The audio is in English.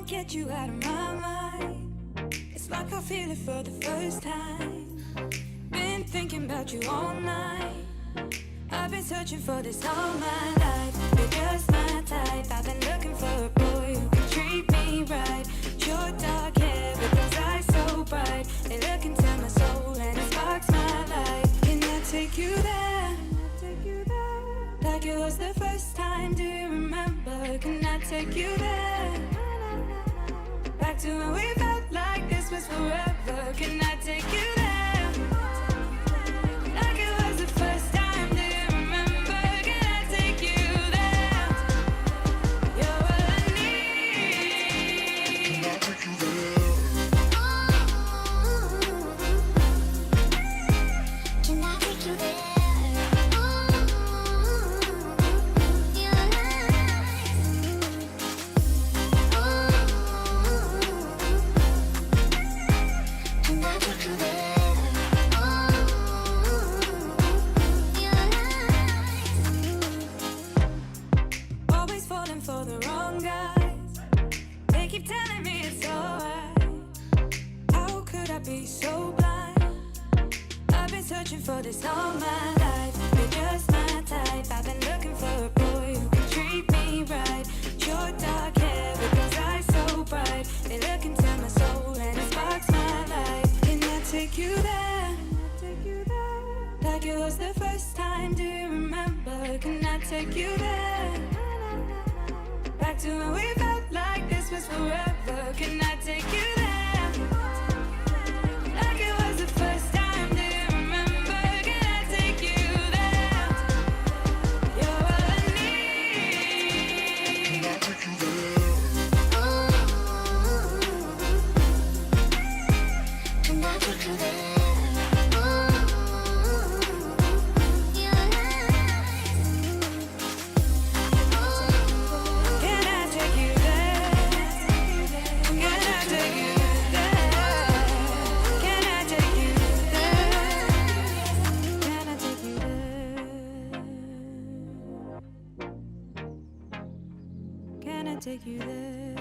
Get you out of my mind. It's like I feel it for the first time. Been thinking about you all night. I've been searching for this all my life. You're just my type. I've been looking for a boy who can treat me right. Short dark hair with those eyes so bright. They look into my soul and it sparks my life. Can I take you there? Like it was the first time. Do you remember? Can I take you there? Back to when we felt like this was forever. Can I take you there? Like it was the first time. Do you remember? Can I take you there? You're all I need. Can I take you there? Can I take you there? For the wrong guys, they keep telling me it's alright. How could I be so blind? I've been searching for this all my life. You're just my type. I've been looking for a boy who can treat me right. Short dark hair with those eyes so bright. They look into my soul and it sparks my life. Can I take you there? Like it was the first time. Do you remember? Can I take you there? Back to when we felt like this was forever. Can I take you there? Like it was the first time. Do you remember? Can I take you there? You're all I need. Can I take you there? Can I take you there? Take you there.